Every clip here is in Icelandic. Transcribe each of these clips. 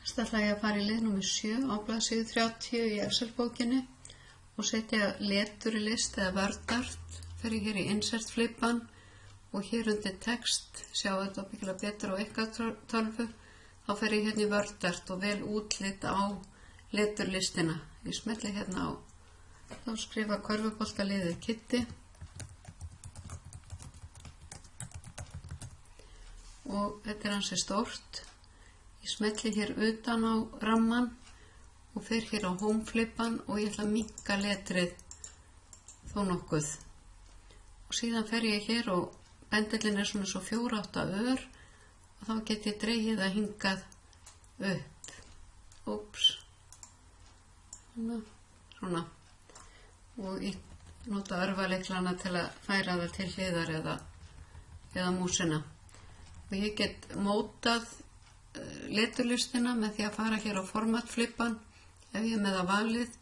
Fyrst ætla ég að fara í lið númer 7 á blaðsíðu 30 í Excel-bókinni og setja leturlist eða vördart. Fer ég hér í insert flippan og hér undir text, sjá þetta byggilega betur á ykkar tölvu, þá fer ég hérna í vördart og vel útlit á leturlistina. Ég smelli hérna á, þá skrifa körfuboltaliðið Kitty og þetta ansi stórt. Ég smelli hér utan á ramman og fer hér á home flippan og ég ætla að minnka letrið þó nokkuð. Og síðan fer ég hér og bendillin svona svo 4-8 ör og þá get ég dregið að hingað upp. Úps. Svona. Og ég nota örvaliklana til að færa það til hliðar eða músina. Og ég get mótað leturlistina með því að fara hér á formatflippan ef ég er með það valið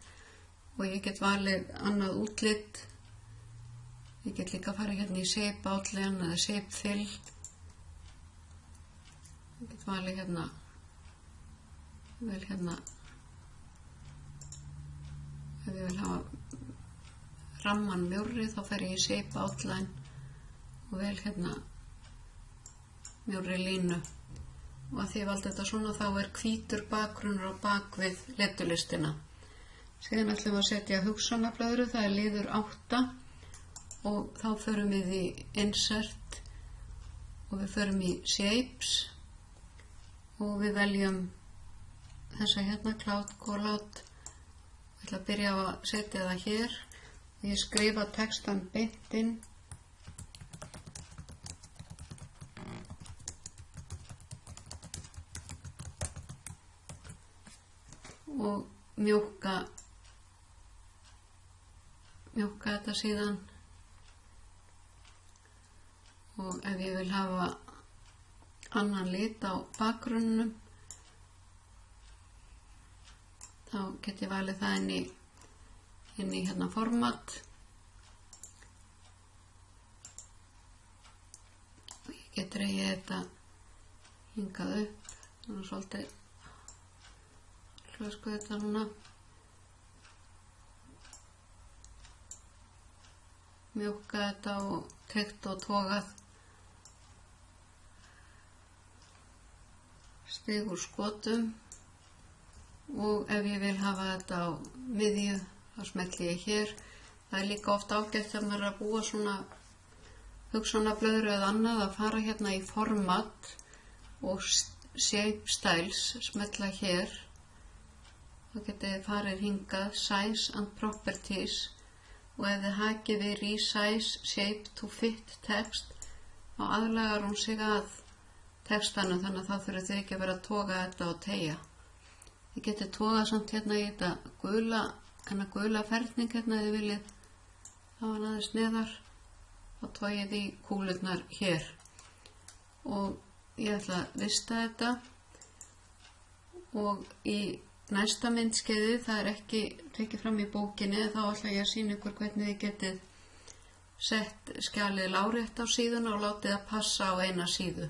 og ég get valið annað útlit. Ég get líka að fara hérna í shape outline eða shape fill. Ég get valið hérna, vel hérna, ef ég vil hafa ramman mjórri þá fer ég í shape outline og vel hérna mjórri línu. Og að því ég valdi þetta svona þá er hvítur bakgrunnur á bakvið leturlistina. Síðan ætlum við að setja hugsunarblöðru, það er liður 8 og þá förum við í insert og við förum í shapes og við veljum þessa hérna cloud callout. Ég ætla að byrja á að setja það hér og ég skrifa textan beint inn. Og mjúka þetta síðan og ef ég vil hafa annan lit á bakgrunnum þá get ég valið það inn í hérna format og ég get dregið þetta hingað upp svona svolítið hlösku þetta núna. Mjúka þetta og teygt og togað. Stig úr skotum og ef ég vil hafa þetta á miðju þá smelli ég hér. Það er líka oft ágætt þegar maður er að búa svona hugsunarblöðru eða annað að fara hérna í format og shape styles, smetla hér. Þá getið þið farið hingað size and properties og ef þið hakið við resize shape to fit text þá aðlagar hún sig að textanum þannig að þá þurfið þið ekki að vera að toga þetta og teygja. Þið getið togað samt hérna í þetta gula ferning hérna ef þið viljið hafa hann aðeins neðar og togið í kúlurnar hér. Og ég ætla að rista þetta og í næsta myndskeiði, það er ekki tekið fram í bókinni, þá ætla ég að sýna ykkur hvernig þið getið sett skjalið lárétt á síðuna og látið það passa á eina síðu.